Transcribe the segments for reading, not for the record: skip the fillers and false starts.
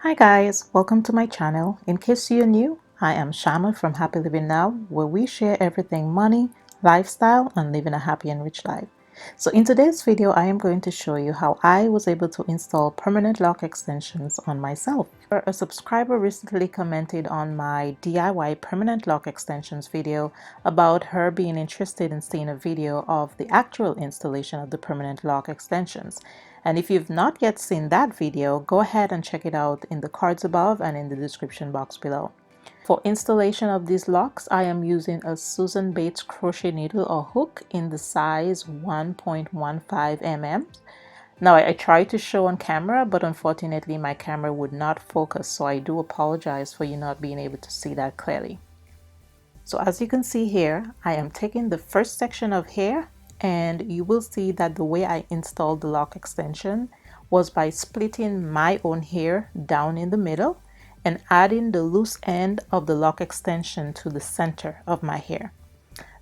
Hi guys, welcome to my channel. In case you're new, I am Shama from Happy Living Now, where we share everything money, lifestyle, and living a happy and rich life. So in today's video, I am going to show you how I was able to install permanent lock extensions on myself. A subscriber recently commented on my DIY permanent lock extensions video about her being interested in seeing a video of the actual installation of the permanent lock extensions. And if you've not yet seen that video, go ahead and check it out in the cards above and in the description box below. For installation of these locks, I am using a Susan Bates crochet needle or hook in the size 1.15 mm. Now I tried to show on camera, but unfortunately my camera would not focus, so I do apologize for you not being able to see that clearly. So as you can see here, I am taking the first section of hair, and you will see that the way I installed the lock extension was by splitting my own hair down in the middle and adding the loose end of the lock extension to the center of my hair.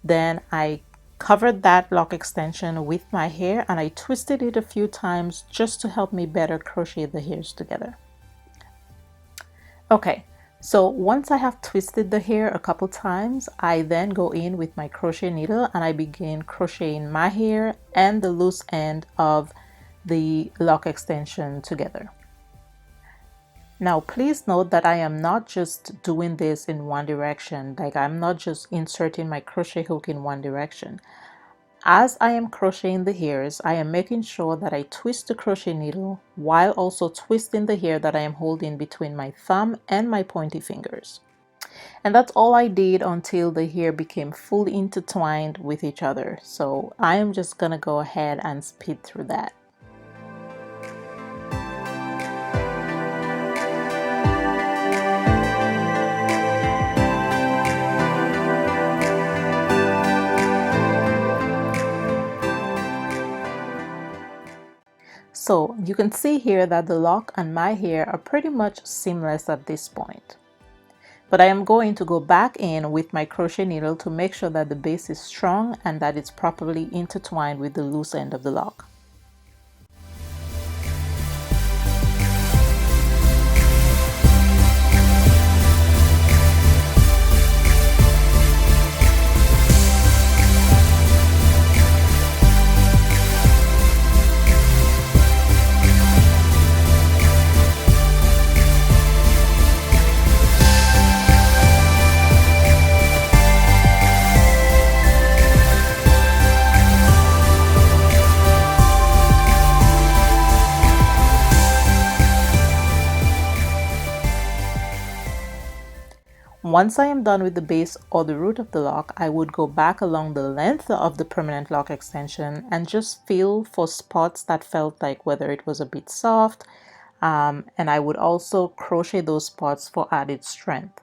Then I covered that lock extension with my hair and I twisted it a few times just to help me better crochet the hairs together. Okay, so once I have twisted the hair a couple times, I then go in with my crochet needle and I begin crocheting my hair and the loose end of the lock extension together. Now please note that I am not just doing this in one direction, like I'm not just inserting my crochet hook in one direction. As I am crocheting the hairs, I am making sure that I twist the crochet needle while also twisting the hair that I am holding between my thumb and my pointy fingers. And that's all I did until the hair became fully intertwined with each other. So I am just gonna go ahead and speed through that. So you can see here that the lock and my hair are pretty much seamless at this point. But I am going to go back in with my crochet needle to make sure that the base is strong and that it's properly intertwined with the loose end of the lock. Once I am done with the base or the root of the lock, I would go back along the length of the permanent lock extension and just feel for spots that felt like whether it was a bit soft, and I would also crochet those spots for added strength.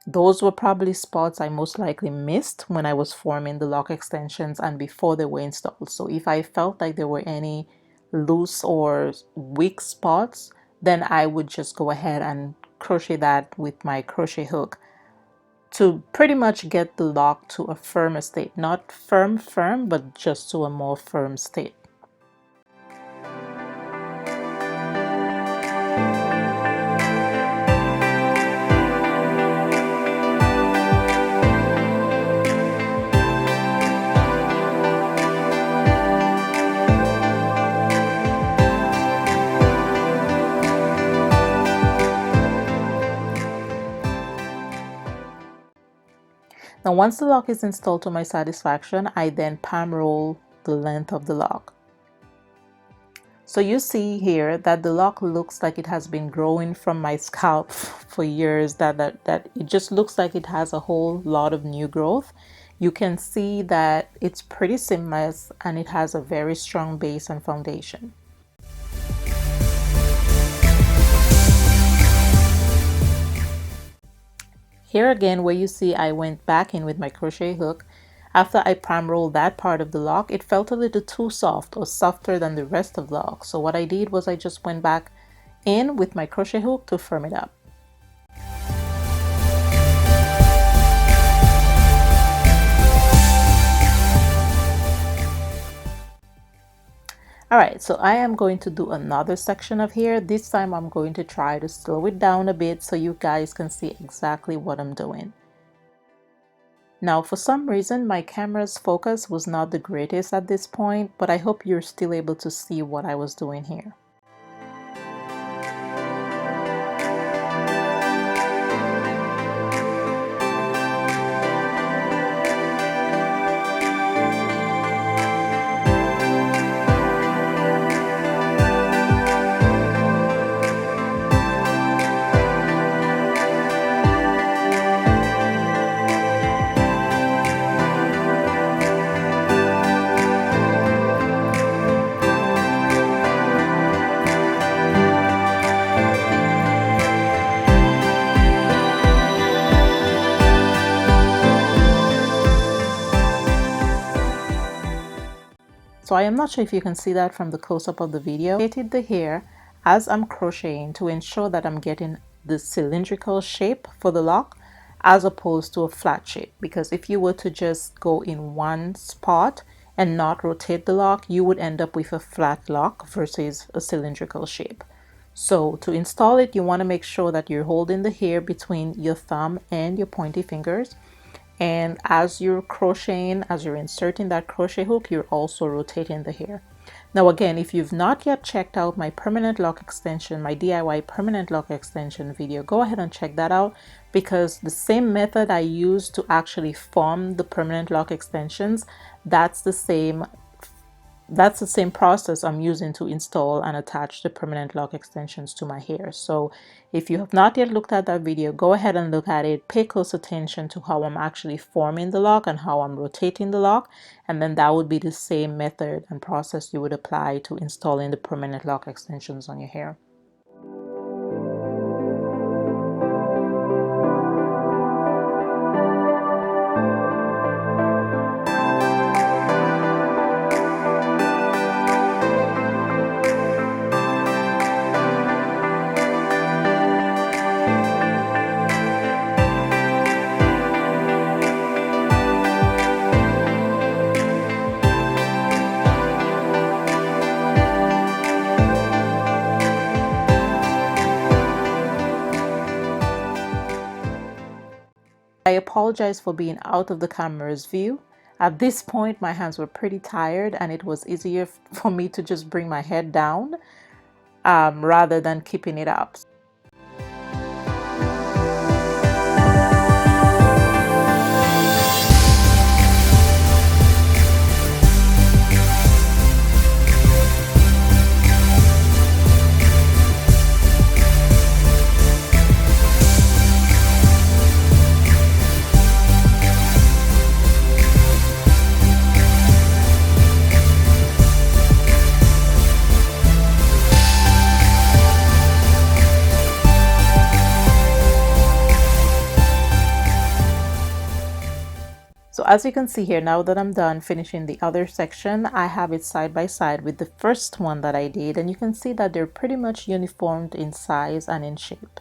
Those were probably spots I most likely missed when I was forming the lock extensions and before they were installed. So if I felt like there were any loose or weak spots, then I would just go ahead and crochet that with my crochet hook to pretty much get the lock to a firmer state. Not firm, but just to a more firm state. Now once the lock is installed to my satisfaction, I then palm roll the length of the lock. So you see here that the lock looks like it has been growing from my scalp for years, that it just looks like it has a whole lot of new growth. You can see that it's pretty seamless and it has a very strong base and foundation. Here again, where you see I went back in with my crochet hook, after I palm rolled that part of the lock, it felt a little too soft or softer than the rest of the lock. So what I did was I just went back in with my crochet hook to firm it up. All right, so I am going to do another section of hair. This time I'm going to try to slow it down a bit so you guys can see exactly what I'm doing. Now, for some reason, my camera's focus was not the greatest at this point, but I hope you're still able to see what I was doing here. So I am not sure if you can see that from the close-up of the video. I rotated the hair as I'm crocheting to ensure that I'm getting the cylindrical shape for the lock as opposed to a flat shape, because if you were to just go in one spot and not rotate the lock, you would end up with a flat lock versus a cylindrical shape. So to install it, you want to make sure that you're holding the hair between your thumb and your pointy fingers. And as you're crocheting, as you're inserting that crochet hook, you're also rotating the hair. Now again, if you've not yet checked out my permanent lock extension, my DIY permanent lock extension video, go ahead and check that out, because the same method I use to actually form the permanent lock extensions, that's the same process I'm using to install and attach the permanent lock extensions to my hair. So if you have not yet looked at that video, go ahead and look at it. Pay close attention to how I'm actually forming the lock and how I'm rotating the lock. And then that would be the same method and process you would apply to installing the permanent lock extensions on your hair. I apologize for being out of the camera's view. At this point, my hands were pretty tired and it was easier for me to just bring my head down rather than keeping it up. So as you can see here, now that I'm done finishing the other section, I have it side by side with the first one that I did, and you can see that they're pretty much uniformed in size and in shape.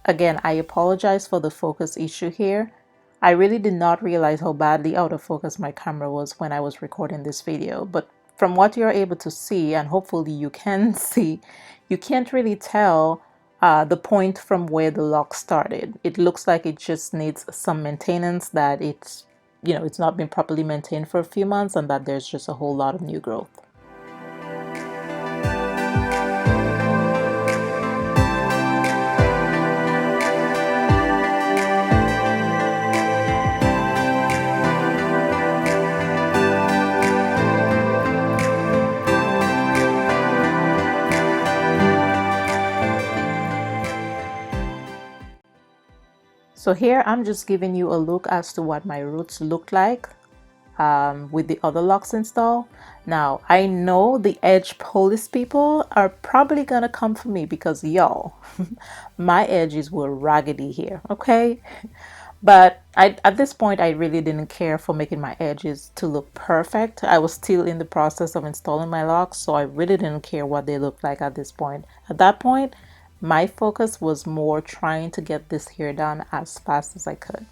Again, I apologize for the focus issue here. I really did not realize how badly out of focus my camera was when I was recording this video, but from what you're able to see, and hopefully you can see, you can't really tell the point from where the lock started. It looks like it just needs some maintenance, that it's not been properly maintained for a few months, and that there's just a whole lot of new growth. So here I'm just giving you a look as to what my roots look like with the other locks installed. Now I know the edge police people are probably gonna come for me because y'all, my edges were raggedy here, okay? But at this point, I really didn't care for making my edges to look perfect. I was still in the process of installing my locks, so I really didn't care what they looked like at this point. At that point, my focus was more trying to get this hair done as fast as I could.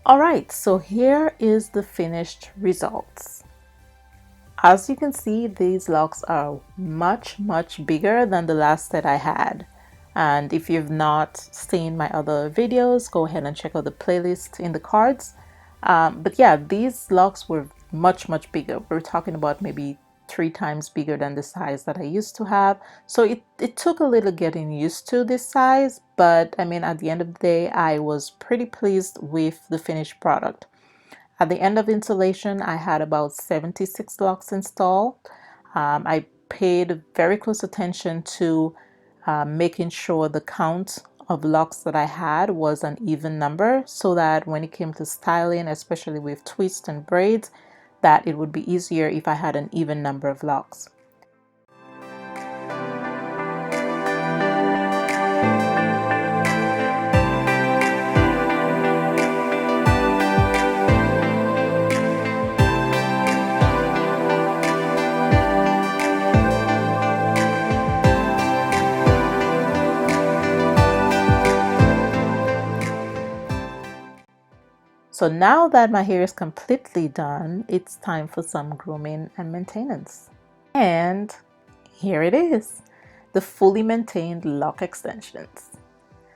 Alright, so here is the finished results. As you can see, these locks are much bigger than the last set I had. And if you've not seen my other videos, go ahead and check out the playlist in the cards. But yeah, these locks were much bigger. We're talking about maybe 3 times bigger than the size that I used to have. So it took a little getting used to this size, but I mean, at the end of the day, I was pretty pleased with the finished product. At the end of installation, I had about 76 locks installed. I paid very close attention to making sure the count of locks that I had was an even number, so that when it came to styling, especially with twists and braids, that it would be easier if I had an even number of locks. So now that my hair is completely done, it's time for some grooming and maintenance. And here it is, the fully maintained lock extensions.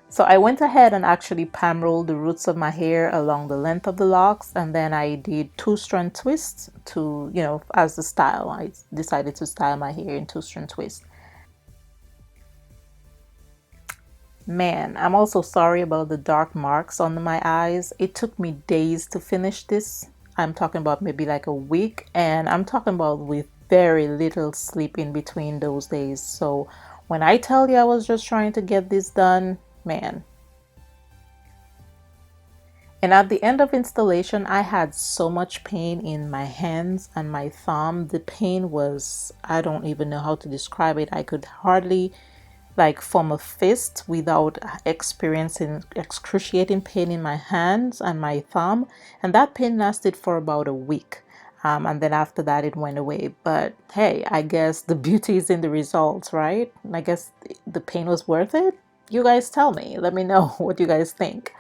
So I went ahead and actually palm rolled the roots of my hair along the length of the locks, and then I did 2-strand twists to, as the style. I decided to style my hair in 2-strand twists. Man, I'm also sorry about the dark marks on my eyes. It took me days to finish this. I'm talking about maybe like a week, and I'm talking about with very little sleep in between those days. So when I tell you I was just trying to get this done, man. And at the end of installation, I had so much pain in my hands and my thumb. The pain was, I don't even know how to describe it. I could hardly like form a fist without experiencing excruciating pain in my hands and my thumb. And that pain lasted for about a week. And then after that, it went away. But hey, I guess the beauty is in the results, right? I guess the pain was worth it. You guys tell me. Let me know what you guys think.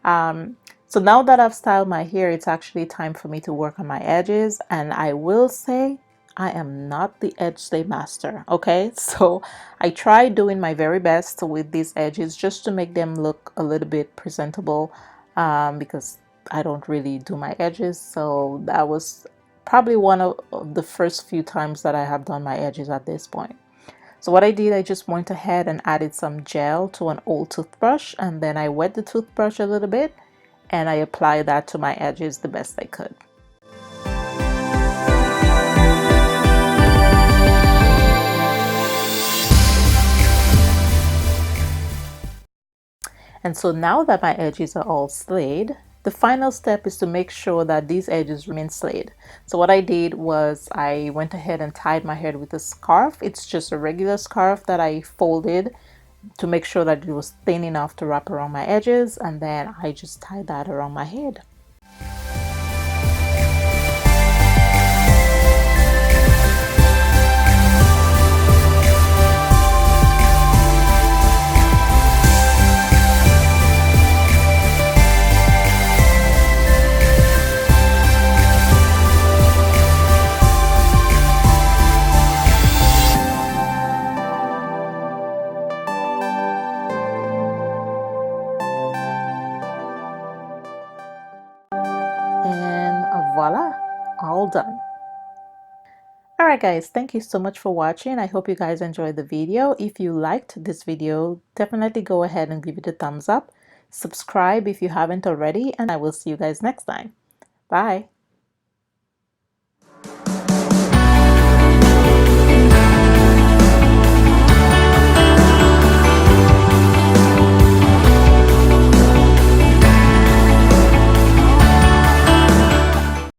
So now that I've styled my hair, it's actually time for me to work on my edges. And I will say, I am not the edge slave master, okay? So I tried doing my very best with these edges just to make them look a little bit presentable, because I don't really do my edges. So that was probably one of the first few times that I have done my edges at this point. So what I did, I just went ahead and added some gel to an old toothbrush, and then I wet the toothbrush a little bit and I applied that to my edges the best I could. And so now that my edges are all slayed, the final step is to make sure that these edges remain slayed. So what I did was I went ahead and tied my hair with a scarf. It's just a regular scarf that I folded to make sure that it was thin enough to wrap around my edges, and then I just tied that around my head. And voila, all done. Alright guys, thank you so much for watching. I hope you guys enjoyed the video. If you liked this video, definitely go ahead and give it a thumbs up. Subscribe if you haven't already, and I will see you guys next time. Bye!